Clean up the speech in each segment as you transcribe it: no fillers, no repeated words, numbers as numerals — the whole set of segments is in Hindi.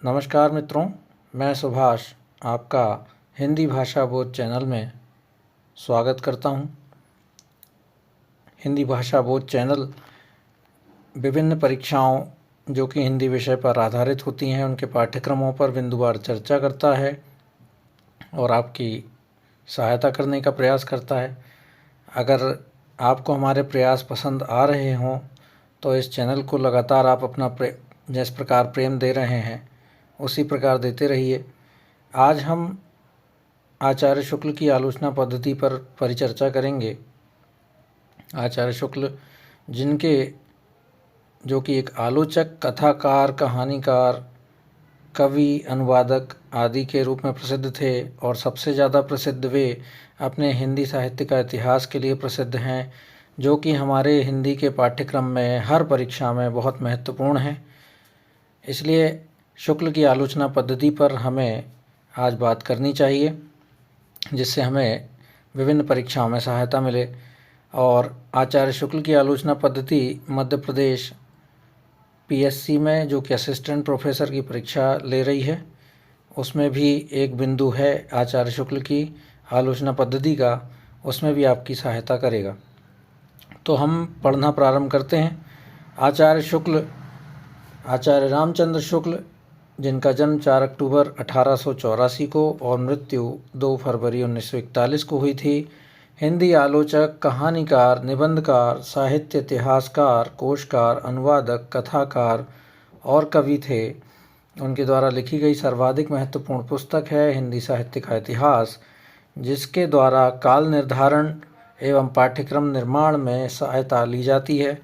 नमस्कार मित्रों, मैं सुभाष आपका हिंदी भाषा बोध चैनल में स्वागत करता हूं। हिंदी भाषा बोध चैनल विभिन्न परीक्षाओं जो कि हिंदी विषय पर आधारित होती हैं उनके पाठ्यक्रमों पर बिंदुवार चर्चा करता है और आपकी सहायता करने का प्रयास करता है। अगर आपको हमारे प्रयास पसंद आ रहे हों तो इस चैनल को लगातार आप अपना जिस प्रकार प्रेम दे रहे हैं उसी प्रकार देते रहिए। आज हम आचार्य शुक्ल की आलोचना पद्धति पर परिचर्चा करेंगे। आचार्य शुक्ल जो कि एक आलोचक, कथाकार, कहानीकार, कवि, अनुवादक आदि के रूप में प्रसिद्ध थे और सबसे ज़्यादा प्रसिद्ध वे अपने हिंदी साहित्य का इतिहास के लिए प्रसिद्ध हैं, जो कि हमारे हिंदी के पाठ्यक्रम में हर परीक्षा में बहुत महत्वपूर्ण है। इसलिए शुक्ल की आलोचना पद्धति पर हमें आज बात करनी चाहिए, जिससे हमें विभिन्न परीक्षाओं में सहायता मिले। और आचार्य शुक्ल की आलोचना पद्धति मध्य प्रदेश पीएससी में, जो कि असिस्टेंट प्रोफेसर की परीक्षा ले रही है, उसमें भी एक बिंदु है आचार्य शुक्ल की आलोचना पद्धति का, उसमें भी आपकी सहायता करेगा। तो हम पढ़ना प्रारंभ करते हैं। आचार्य शुक्ल आचार्य रामचंद्र शुक्ल, जिनका जन्म 4 अक्टूबर 1884 को और मृत्यु 2 फरवरी 1941 को हुई थी, हिंदी आलोचक, कहानीकार, निबंधकार, साहित्य इतिहासकार, कोशकार, अनुवादक, कथाकार और कवि थे। उनके द्वारा लिखी गई सर्वाधिक महत्वपूर्ण पुस्तक है हिंदी साहित्य का इतिहास, जिसके द्वारा काल निर्धारण एवं पाठ्यक्रम निर्माण में सहायता ली जाती है।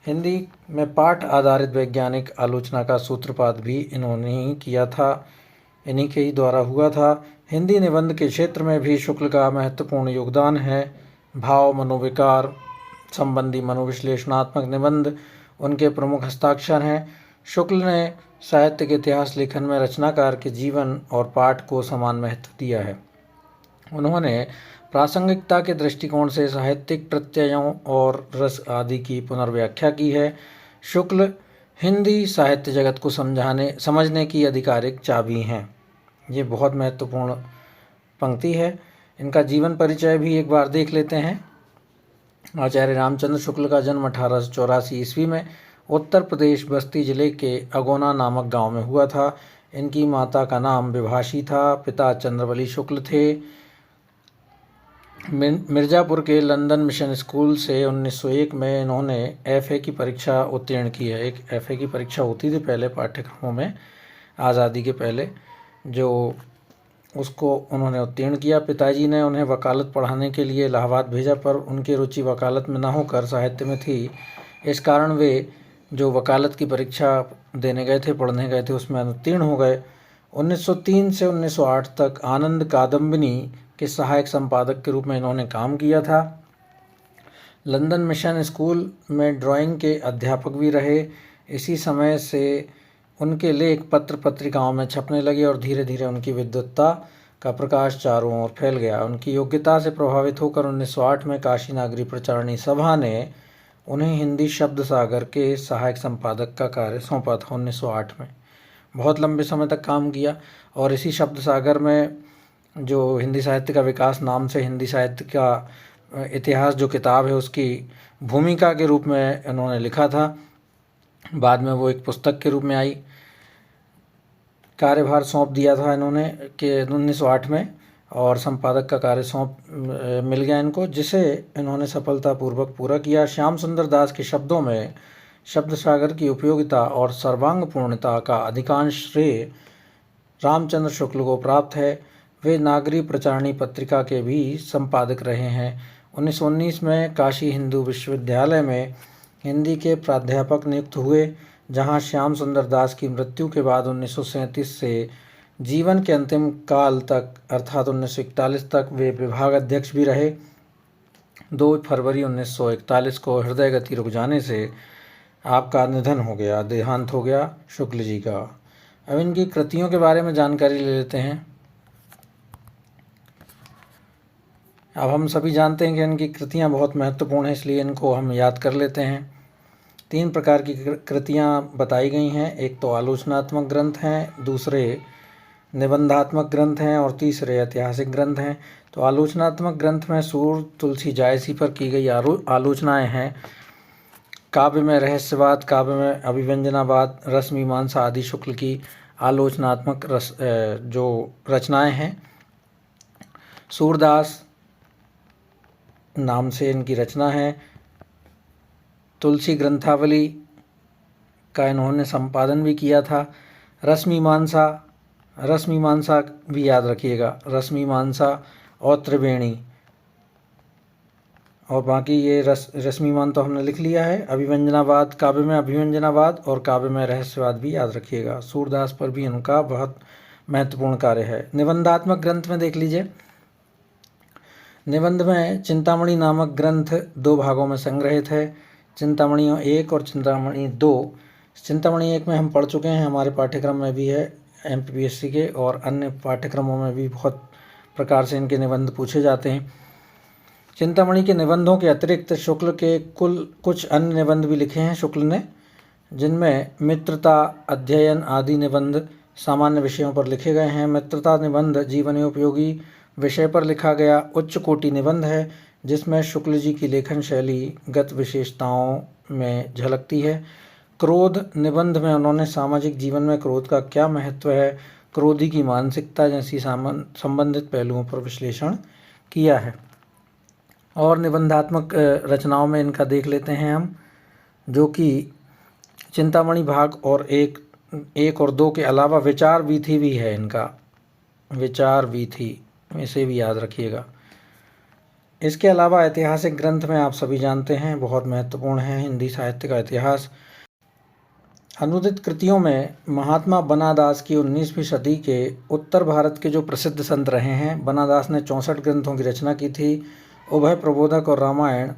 हिंदी में पाठ आधारित वैज्ञानिक आलोचना का सूत्रपात भी इन्होंने ही किया था, इन्हीं के ही द्वारा हुआ था। हिंदी निबंध के क्षेत्र में भी शुक्ल का महत्वपूर्ण योगदान है। भाव, मनोविकार संबंधी मनोविश्लेषणात्मक निबंध उनके प्रमुख हस्ताक्षर हैं। शुक्ल ने साहित्य के इतिहास लेखन में रचनाकार के जीवन और पाठ को समान महत्व दिया है। उन्होंने प्रासंगिकता के दृष्टिकोण से साहित्यिक प्रत्ययों और रस आदि की पुनर्व्याख्या की है। शुक्ल हिंदी साहित्य जगत को समझने की आधिकारिक चाबी हैं। ये बहुत महत्वपूर्ण पंक्ति है। इनका जीवन परिचय भी एक बार देख लेते हैं। आचार्य रामचंद्र शुक्ल का जन्म 1884 ईस्वी में उत्तर प्रदेश बस्ती जिले के अगोना नामक गांव में हुआ था। इनकी माता का नाम विभाषी था, पिता चंद्रबली शुक्ल थे। मिर्ज़ापुर के लंदन मिशन स्कूल से 1901 में इन्होंने एफए की परीक्षा उत्तीर्ण की है। एक एफए की परीक्षा होती थी पहले पाठ्यक्रमों में, आज़ादी के पहले, जो उसको उन्होंने उत्तीर्ण किया। पिताजी ने उन्हें वकालत पढ़ाने के लिए इलाहाबाद भेजा, पर उनकी रुचि वकालत में न होकर साहित्य में थी। इस कारण वे जो वकालत की परीक्षा देने गए थे, पढ़ने गए थे, उसमें अनुत्तीर्ण हो गए। 1903 से 1908 तक आनंद कादम्बिनी के सहायक संपादक के रूप में इन्होंने काम किया था। लंदन मिशन स्कूल में ड्राइंग के अध्यापक भी रहे। इसी समय से उनके लेख पत्र पत्रिकाओं में छपने लगे और धीरे धीरे उनकी विद्वत्ता का प्रकाश चारों ओर फैल गया। उनकी योग्यता से प्रभावित होकर 1908 में काशी नागरी प्रचारणी सभा ने उन्हें हिंदी शब्द सागर के सहायक संपादक का कार्य सौंपा था 1908 में। बहुत लंबे समय तक काम किया और इसी शब्द सागर में जो हिंदी साहित्य का विकास नाम से हिंदी साहित्य का इतिहास जो किताब है, उसकी भूमिका के रूप में इन्होंने लिखा था। बाद में वो एक पुस्तक के रूप में आई। कार्यभार सौंप दिया था इन्होंने कि 1908 में, और संपादक का कार्य मिल गया इनको, जिसे इन्होंने सफलतापूर्वक पूरा किया। श्याम सुंदर दास के शब्दों में शब्द सागर की उपयोगिता और सर्वांग पूर्णता का अधिकांश श्रेय रामचंद्र शुक्ल को प्राप्त है। वे नागरी प्रचारणी पत्रिका के भी संपादक रहे हैं। 1919 में काशी हिंदू विश्वविद्यालय में हिंदी के प्राध्यापक नियुक्त हुए, जहां श्याम सुंदर दास की मृत्यु के बाद 1937 से जीवन के अंतिम काल तक अर्थात 1941 तक वे विभाग अध्यक्ष भी रहे। 2 फरवरी 1941 को हृदय गति रुक जाने से आपका निधन हो गया, देहांत हो गया शुक्ल जी का। अब इनकी कृतियों के बारे में जानकारी ले लेते हैं। अब हम सभी जानते हैं कि इनकी कृतियाँ बहुत महत्वपूर्ण हैं, इसलिए इनको हम याद कर लेते हैं। 3 प्रकार की कृतियाँ बताई गई हैं। एक तो आलोचनात्मक ग्रंथ हैं, दूसरे निबंधात्मक ग्रंथ हैं और तीसरे ऐतिहासिक ग्रंथ हैं। तो आलोचनात्मक ग्रंथ में सूर, तुलसी, जायसी पर की गई आलोचनाएँ हैं। काव्य में रहस्यवाद, काव्य में अभिव्यंजनावाद, रस मीमांसा आदि शुक्ल की आलोचनात्मक जो रचनाएं हैं। सूरदास नाम से इनकी रचना है। तुलसी ग्रंथावली का इन्होंने संपादन भी किया था। रस मीमांसा भी याद रखिएगा, रस मीमांसा और त्रिवेणी, और बाकी ये रश्मिमान तो हमने लिख लिया है। अभिव्यंजनावाद, काव्य में अभिव्यंजनावाद और काव्य में रहस्यवाद भी याद रखिएगा। सूरदास पर भी इनका बहुत महत्वपूर्ण कार्य है। निबंधात्मक ग्रंथ में देख लीजिए, निबंध में चिंतामणि नामक ग्रंथ 2 भागों में संग्रहित है। चिंतामणि 1 और चिंतामणि 2। चिंतामणि 1 में हम पढ़ चुके हैं, हमारे पाठ्यक्रम में भी है, MPPSC के और अन्य पाठ्यक्रमों में भी बहुत प्रकार से इनके निबंध पूछे जाते हैं। चिंतामणि के निबंधों के अतिरिक्त शुक्ल के कुछ अन्य निबंध भी लिखे हैं शुक्ल ने, जिनमें मित्रता, अध्ययन आदि निबंध सामान्य विषयों पर लिखे गए हैं। मित्रता निबंध जीवनोपयोगी विषय पर लिखा गया उच्च कोटि निबंध है, जिसमें शुक्ल जी की लेखन शैली गत विशेषताओं में झलकती है। क्रोध निबंध में उन्होंने सामाजिक जीवन में क्रोध का क्या महत्व है, क्रोधी की मानसिकता जैसी संबंधित पहलुओं पर विश्लेषण किया है। और निबंधात्मक रचनाओं में इनका देख लेते हैं हम, जो कि चिंतामणि भाग और एक और 2 के अलावा विचार वीथी भी है इनका, विचार वीथी, इसे भी याद रखिएगा। इसके अलावा ऐतिहासिक ग्रंथ में आप सभी जानते हैं बहुत महत्वपूर्ण है हिंदी साहित्य का इतिहास। अनुदित कृतियों में महात्मा बनादास की 19वीं सदी के उत्तर भारत के जो प्रसिद्ध संत रहे हैं, बनादास ने 64 ग्रंथों की रचना की थी। उभय प्रबोधक और रामायण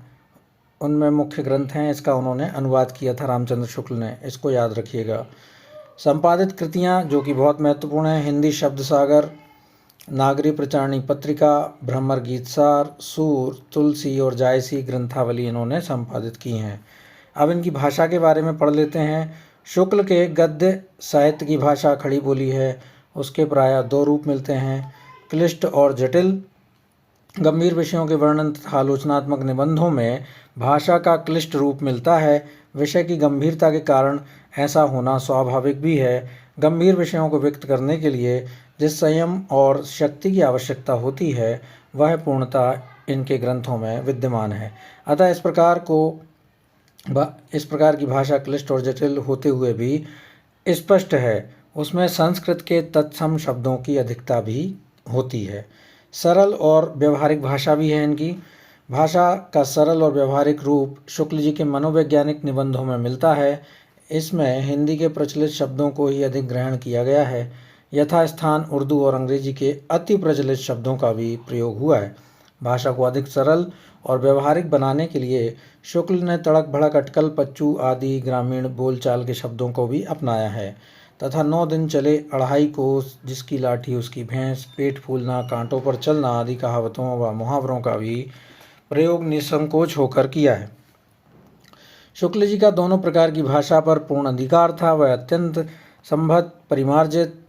उनमें मुख्य ग्रंथ हैं। इसका उन्होंने अनुवाद किया था रामचंद्र शुक्ल ने, इसको याद रखिएगा। संपादित कृतियाँ जो कि बहुत महत्वपूर्ण हैं, हिंदी शब्द सागर, नागरी प्रचारणी पत्रिका, भ्रमर गीतसार, सूर, तुलसी और जायसी ग्रंथावली इन्होंने संपादित की हैं। अब इनकी भाषा के बारे में पढ़ लेते हैं। शुक्ल के गद्य साहित्य की भाषा खड़ी बोली है। उसके प्रायः 2 रूप मिलते हैं, क्लिष्ट और जटिल। गंभीर विषयों के वर्णन तथा आलोचनात्मक निबंधों में भाषा का क्लिष्ट रूप मिलता है। विषय की गंभीरता के कारण ऐसा होना स्वाभाविक भी है। गंभीर विषयों को व्यक्त करने के लिए जिस संयम और शक्ति की आवश्यकता होती है, वह पूर्णतः इनके ग्रंथों में विद्यमान है। अतः इस प्रकार की भाषा क्लिष्ट और जटिल होते हुए भी स्पष्ट है। उसमें संस्कृत के तत्सम शब्दों की अधिकता भी होती है। सरल और व्यवहारिक भाषा भी है इनकी। भाषा का सरल और व्यवहारिक रूप शुक्ल जी के मनोवैज्ञानिक निबंधों में मिलता है। इसमें हिंदी के प्रचलित शब्दों को ही अधिक ग्रहण किया गया है। यथास्थान उर्दू और अंग्रेजी के अति प्रचलित शब्दों का भी प्रयोग हुआ है। भाषा को अधिक सरल और व्यवहारिक बनाने के लिए शुक्ल ने तड़क भड़क, अटकल, पच्चू आदि ग्रामीण बोलचाल के शब्दों को भी अपनाया है तथा 9 दिन चले, अढ़ाई कोस, जिसकी लाठी उसकी भैंस, पेट फूलना, कांटों पर चलना आदि कहावतों व मुहावरों का भी प्रयोग निसंकोच होकर किया है। शुक्ल जी का दोनों प्रकार की भाषा पर पूर्ण अधिकार था। वह अत्यंत संभत, परिमार्जित,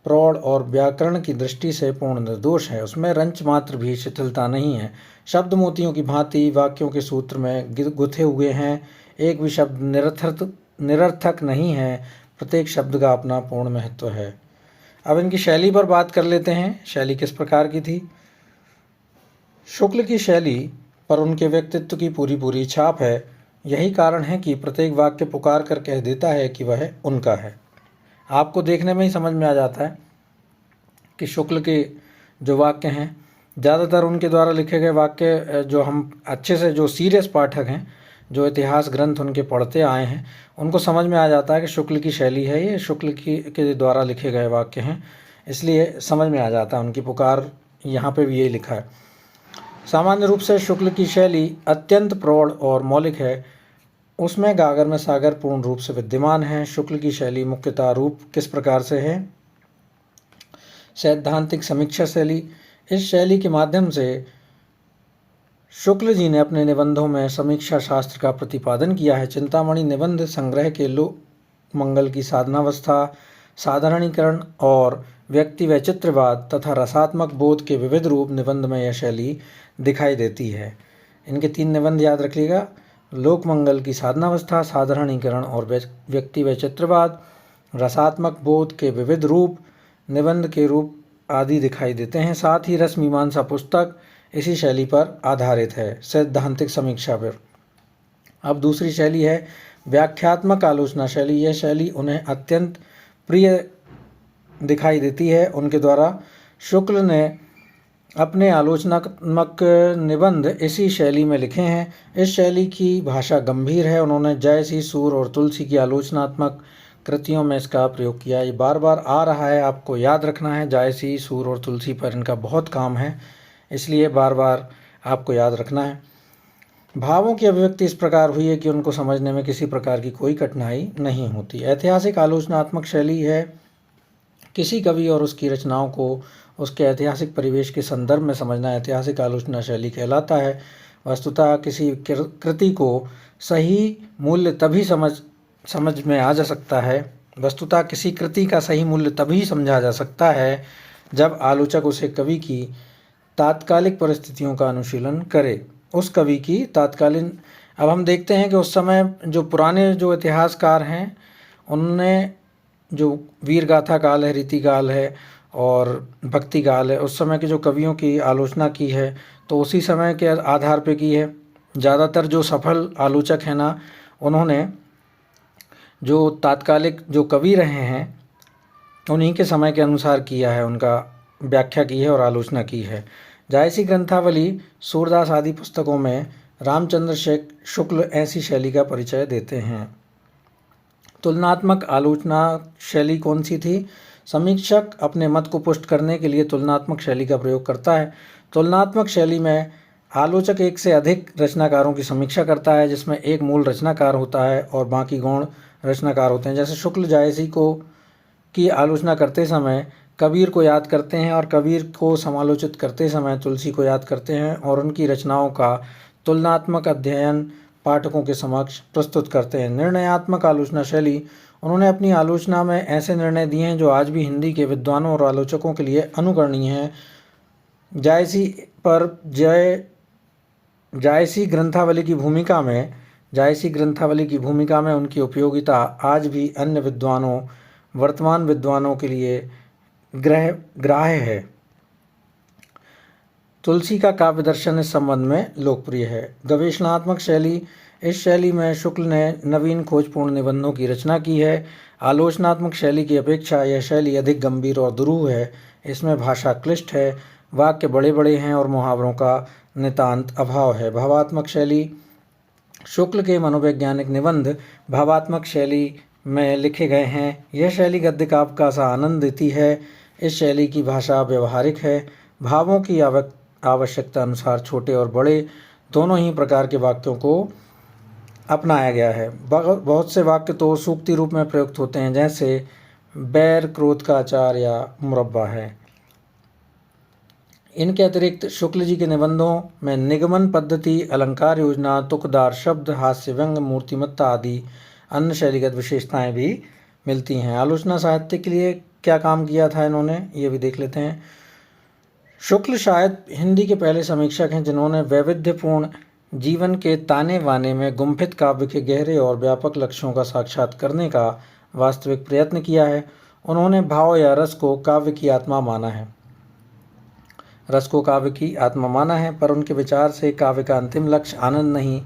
प्रौढ़ और व्याकरण की दृष्टि से पूर्ण निर्दोष है। उसमें रंच मात्र भी शिथिलता नहीं है। शब्द मोतियों की भांति वाक्यों के सूत्र में गुथे हुए हैं। एक भी शब्द निरर्थक नहीं है। प्रत्येक शब्द का अपना पूर्ण महत्व है। अब इनकी शैली पर बात कर लेते हैं। शैली किस प्रकार की थी? शुक्ल की शैली पर उनके व्यक्तित्व की पूरी छाप है। यही कारण है कि प्रत्येक वाक्य पुकार कर कह देता है कि वह उनका है। आपको देखने में ही समझ में आ जाता है कि शुक्ल के जो वाक्य हैं, ज़्यादातर उनके द्वारा लिखे गए वाक्य जो हम अच्छे से, जो सीरियस पाठक हैं, जो इतिहास ग्रंथ उनके पढ़ते आए हैं, उनको समझ में आ जाता है कि शुक्ल की शैली है, ये शुक्ल के द्वारा लिखे गए वाक्य हैं। इसलिए समझ में आ जाता है उनकी पुकार। यहाँ पे भी यही लिखा है। सामान्य रूप से शुक्ल की शैली अत्यंत प्रौढ़ और मौलिक है। उसमें गागर में सागर पूर्ण रूप से विद्यमान है। शुक्ल की शैली मुख्यतः रूप किस प्रकार से है? सैद्धांतिक समीक्षा शैली। इस शैली के माध्यम से शुक्ल जी ने अपने निबंधों में समीक्षा शास्त्र का प्रतिपादन किया है। चिंतामणि निबंध संग्रह के लोक मंगल की साधनावस्था, साधारणीकरण और व्यक्ति वैचित्रवाद तथा रसात्मक बोध के विविध रूप निबंध में यह शैली दिखाई देती है। इनके 3 निबंध याद रखिएगा, लोक मंगल की साधनावस्था, साधारणीकरण और व्यक्ति वैचित्रवाद। रसात्मक बोध के विविध रूप निबंध के रूप आदि दिखाई देते हैं। साथ ही रस मीमांसा पुस्तक इसी शैली पर आधारित है, सैद्धांतिक समीक्षा पर। अब दूसरी शैली है व्याख्यात्मक आलोचना शैली। यह शैली उन्हें अत्यंत प्रिय दिखाई देती है। उनके द्वारा शुक्ल ने अपने आलोचनात्मक निबंध इसी शैली में लिखे हैं। इस शैली की भाषा गंभीर है। उन्होंने जायसी, सूर और तुलसी की आलोचनात्मक कृतियों में इसका प्रयोग किया। ये बार बार आ रहा है, आपको याद रखना है। जायसी, सूर और तुलसी पर इनका बहुत काम है, इसलिए बार बार आपको याद रखना है। भावों की अभिव्यक्ति इस प्रकार हुई है कि उनको समझने में किसी प्रकार की कोई कठिनाई नहीं होती। ऐतिहासिक आलोचनात्मक शैली है किसी कवि और उसकी रचनाओं को उसके ऐतिहासिक परिवेश के संदर्भ में समझना ऐतिहासिक आलोचना शैली कहलाता है। वस्तुतः किसी कृति को सही मूल्य तभी समझ में आ जा सकता है। वस्तुतः किसी कृति का सही मूल्य तभी समझा जा सकता है जब आलोचक उसे कवि की तात्कालिक परिस्थितियों का अनुशीलन करे। उस कवि की तात्कालीन, अब हम देखते हैं कि उस समय जो पुराने जो इतिहासकार हैं उनने जो वीर गाथा काल है, रीति काल है और भक्ति काल है, उस समय के जो कवियों की आलोचना की है तो उसी समय के आधार पे की है। ज़्यादातर जो सफल आलोचक हैं ना, उन्होंने जो तात्कालिक जो कवि रहे हैं उन्हीं के समय के अनुसार किया है, उनका व्याख्या की है और आलोचना की है। जायसी ग्रंथावली, सूरदास आदि पुस्तकों में रामचंद्र शुक्ल ऐसी शैली का परिचय देते हैं। तुलनात्मक आलोचना शैली कौन सी थी? समीक्षक अपने मत को पुष्ट करने के लिए तुलनात्मक शैली का प्रयोग करता है। तुलनात्मक शैली में आलोचक एक से अधिक रचनाकारों की समीक्षा करता है, जिसमें एक मूल रचनाकार होता है और बाकी गौण रचनाकार होते हैं। जैसे शुक्ल जायसी को की आलोचना करते समय कबीर को याद करते हैं और कबीर को समालोचित करते समय तुलसी को याद करते हैं और उनकी रचनाओं का तुलनात्मक अध्ययन पाठकों के समक्ष प्रस्तुत करते हैं। निर्णयात्मक आलोचना शैली, उन्होंने अपनी आलोचना में ऐसे निर्णय दिए हैं जो आज भी हिंदी के विद्वानों और आलोचकों के लिए अनुकरणीय हैं। जायसी ग्रंथावली की भूमिका में उनकी उपयोगिता आज भी अन्य विद्वानों, वर्तमान विद्वानों के लिए ग्राह्य है। तुलसी का काव्य दर्शन इस संबंध में लोकप्रिय है। गवेषणात्मक शैली, इस शैली में शुक्ल ने नवीन खोजपूर्ण निबंधों की रचना की है। आलोचनात्मक शैली की अपेक्षा यह शैली अधिक गंभीर और दुरूह है। इसमें भाषा क्लिष्ट है, वाक्य बड़े बड़े हैं और मुहावरों का नितांत अभाव है। भावात्मक शैली, शुक्ल के मनोवैज्ञानिक निबंध भावात्मक शैली में लिखे गए हैं। यह शैली गद्य काव्य का सा आनंद देती है। इस शैली की भाषा व्यवहारिक है। भावों की आवश्यकता अनुसार छोटे और बड़े दोनों ही प्रकार के वाक्यों को अपनाया गया है। बहुत से वाक्य तो सूक्ति रूप में प्रयुक्त होते हैं, जैसे बैर क्रोध का अचार या मुरब्बा है। इनके अतिरिक्त शुक्ल जी के निबंधों में निगमन पद्धति, अलंकार योजना, तुकदार शब्द, हास्य व्यंग, मूर्तिमत्ता आदि अन्य शैलीगत विशेषताएं भी मिलती हैं। आलोचना साहित्य के लिए क्या काम किया था इन्होंने, ये भी देख लेते हैं। शुक्ल शायद हिंदी के पहले समीक्षक हैं जिन्होंने वैविध्यपूर्ण जीवन के ताने बाने में गुम्फित काव्य के गहरे और व्यापक लक्ष्यों का साक्षात करने का वास्तविक प्रयत्न किया है। उन्होंने भाव या रस को काव्य की आत्मा माना है, पर उनके विचार से काव्य का अंतिम लक्ष्य आनंद नहीं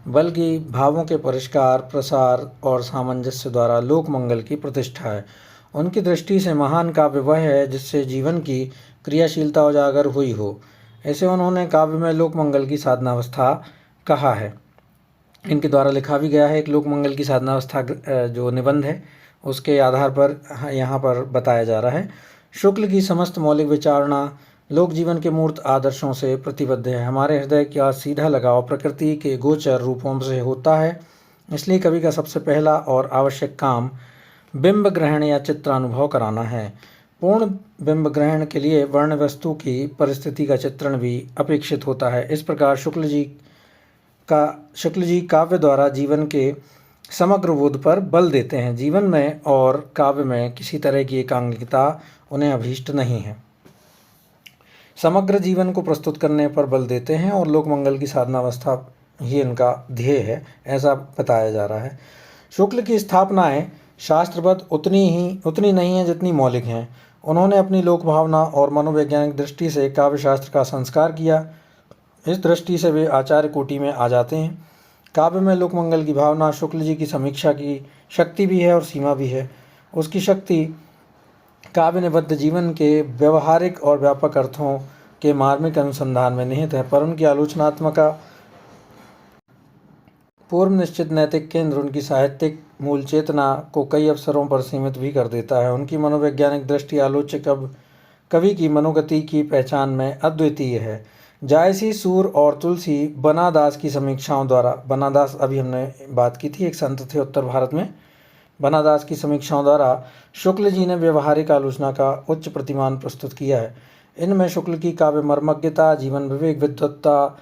बल्कि भावों के परिष्कार, प्रसार और सामंजस्य द्वारा लोक मंगल की प्रतिष्ठा है। उनकी दृष्टि से महान काव्य वह है जिससे जीवन की क्रियाशीलता उजागर हुई हो। ऐसे उन्होंने काव्य में लोक मंगल की साधनावस्था कहा है। इनके द्वारा लिखा भी गया है एक लोक मंगल की साधनावस्था जो निबंध है, उसके आधार पर यहाँ पर बताया जा रहा है। शुक्ल की समस्त मौलिक विचारणा लोक जीवन के मूर्त आदर्शों से प्रतिबद्ध है। हमारे हृदय का सीधा लगाव प्रकृति के गोचर रूपों से होता है, इसलिए कवि का सबसे पहला और आवश्यक काम बिंब ग्रहण या चित्रानुभव कराना है। पूर्ण बिंब ग्रहण के लिए वर्ण वस्तु की परिस्थिति का चित्रण भी अपेक्षित होता है। इस प्रकार शुक्ल जी काव्य द्वारा जीवन के समग्र बोध पर बल देते हैं। जीवन में और काव्य में किसी तरह की एकांगिकता उन्हें अभीष्ट नहीं है। समग्र जीवन को प्रस्तुत करने पर बल देते हैं और लोक मंगल की साधनावस्था ही इनका ध्येय है, ऐसा बताया जा रहा है। शुक्ल की स्थापनाएं शास्त्रबद्ध उतनी नहीं है जितनी मौलिक हैं। उन्होंने अपनी लोक भावना और मनोवैज्ञानिक दृष्टि से काव्य शास्त्र का संस्कार किया। इस दृष्टि से वे आचार्य कोटि में आ जाते हैं। काव्य में लोक मंगल की भावना शुक्ल जी की समीक्षा की शक्ति भी है और सीमा भी है। उसकी शक्ति काव्य निबद्ध जीवन के व्यवहारिक और व्यापक अर्थों के मार्मिक अनुसंधान में निहित है, पर उनकी आलोचनात्मका पूर्व निश्चित नैतिक केंद्र उनकी साहित्यिक मूल चेतना को कई अवसरों पर सीमित भी कर देता है। उनकी मनोवैज्ञानिक दृष्टि आलोचक कवि की मनोगति की पहचान में अद्वितीय है। जायसी, सूर और तुलसी बनादास की समीक्षाओं द्वारा, बनादास अभी हमने बात की थी, एक संत थे उत्तर भारत में, बनादास की समीक्षाओं द्वारा शुक्ल जी ने व्यवहारिक आलोचना का उच्च प्रतिमान प्रस्तुत किया है। इनमें शुक्ल की काव्य मर्मज्ञता, जीवन विवेक, विद्वत्ता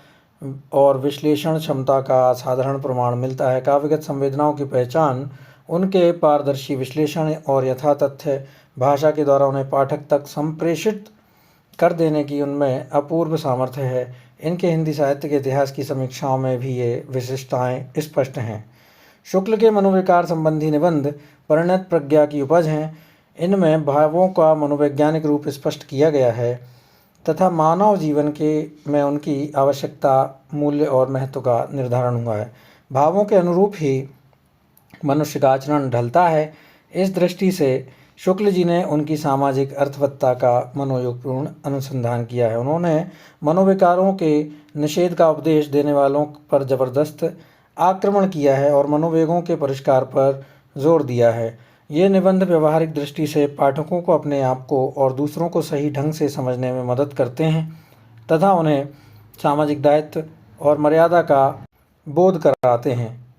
और विश्लेषण क्षमता का साधारण प्रमाण मिलता है। काव्यगत संवेदनाओं की पहचान उनके पारदर्शी विश्लेषण और यथातथ्य भाषा के द्वारा उन्हें पाठक तक संप्रेषित कर देने की उनमें अपूर्व सामर्थ्य है। इनके हिंदी साहित्य के इतिहास की समीक्षाओं में भी ये विशिष्टताएं स्पष्ट हैं। शुक्ल के मनोविकार संबंधी निबंध परिणत प्रज्ञा की उपज हैं। इनमें भावों का मनोवैज्ञानिक रूप स्पष्ट किया गया है तथा मानव जीवन में उनकी आवश्यकता, मूल्य और महत्व का निर्धारण हुआ है। भावों के अनुरूप ही मनुष्य का आचरण ढलता है। इस दृष्टि से शुक्ल जी ने उनकी सामाजिक अर्थवत्ता का मनोयोगपूर्ण अनुसंधान किया है। उन्होंने मनोविकारों के निषेध का उपदेश देने वालों पर जबरदस्त आक्रमण किया है और मनोवेगों के परिष्कार पर जोर दिया है। ये निबंध व्यवहारिक दृष्टि से पाठकों को अपने आप को और दूसरों को सही ढंग से समझने में मदद करते हैं तथा उन्हें सामाजिक दायित्व और मर्यादा का बोध कराते हैं।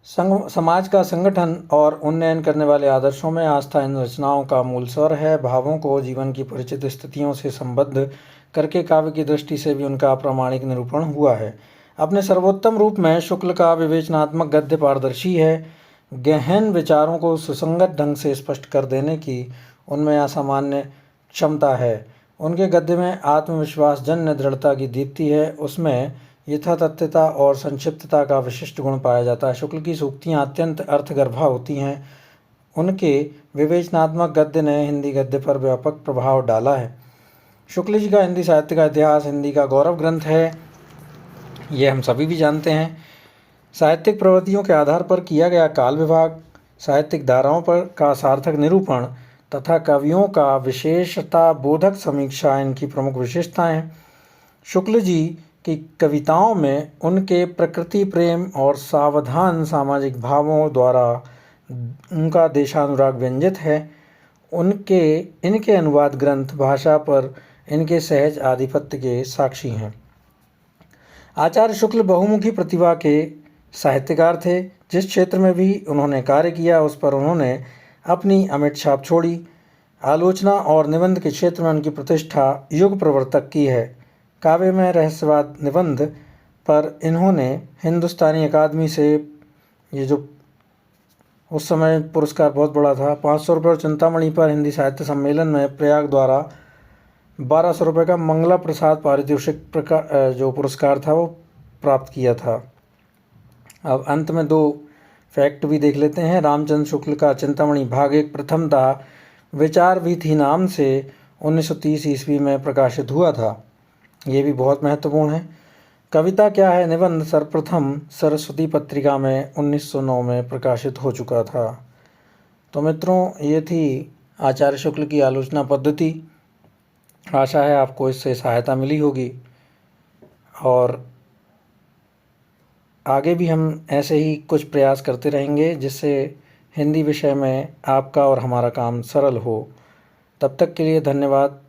समाज का संगठन और उन्नयन करने वाले आदर्शों में आस्था इन रचनाओं का मूल स्वर है। भावों को जीवन की परिचित स्थितियों से संबद्ध करके काव्य की दृष्टि से भी उनका प्रामाणिक निरूपण हुआ है। अपने सर्वोत्तम रूप में शुक्ल का विवेचनात्मक गद्य पारदर्शी है। गहन विचारों को सुसंगत ढंग से स्पष्ट कर देने की उनमें असामान्य क्षमता है। उनके गद्य में आत्मविश्वास जन्य दृढ़ता की दीप्ति है। उसमें यथातथ्यता और संक्षिप्तता का विशिष्ट गुण पाया जाता है। शुक्ल की सूक्तियाँ अत्यंत अर्थगर्भा होती हैं। उनके विवेचनात्मक गद्य ने हिंदी गद्य पर व्यापक प्रभाव डाला है। शुक्ल जी का हिंदी साहित्य का इतिहास हिंदी का गौरव ग्रंथ है, ये हम सभी भी जानते हैं। साहित्यिक प्रवृत्तियों के आधार पर किया गया काल विभाग, साहित्यिक धाराओं पर का सार्थक निरूपण तथा कवियों का विशेषता बोधक समीक्षा इनकी प्रमुख विशेषताएं हैं। शुक्ल जी की कविताओं में उनके प्रकृति प्रेम और सावधान सामाजिक भावों द्वारा उनका देशानुराग व्यंजित है। इनके अनुवाद ग्रंथ भाषा पर इनके सहज आधिपत्य के साक्षी हैं। आचार्य शुक्ल बहुमुखी प्रतिभा के साहित्यकार थे। जिस क्षेत्र में भी उन्होंने कार्य किया उस पर उन्होंने अपनी अमिट छाप छोड़ी। आलोचना और निबंध के क्षेत्र में उनकी प्रतिष्ठा युग प्रवर्तक की है। काव्य में रहस्यवाद निबंध पर इन्होंने हिंदुस्तानी अकादमी से, ये जो उस समय पुरस्कार बहुत बड़ा था, 500 रुपये, और चिंतामणि पर हिंदी साहित्य सम्मेलन में प्रयाग द्वारा 1200 रुपये का मंगला प्रसाद पारितोषिक जो पुरस्कार था वो प्राप्त किया था। अब अंत में 2 फैक्ट भी देख लेते हैं। रामचंद्र शुक्ल का चिंतामणि भाग 1 प्रथमतः विचार वीथी नाम से 1930 ईस्वी में प्रकाशित हुआ था। ये भी बहुत महत्वपूर्ण है। कविता क्या है निबंध सर्वप्रथम सरस्वती पत्रिका में 1909 में प्रकाशित हो चुका था। तो मित्रों, ये थी आचार्य शुक्ल की आलोचना पद्धति। आशा है आपको इससे सहायता मिली होगी और आगे भी हम ऐसे ही कुछ प्रयास करते रहेंगे जिससे हिंदी विषय में आपका और हमारा काम सरल हो। तब तक के लिए धन्यवाद।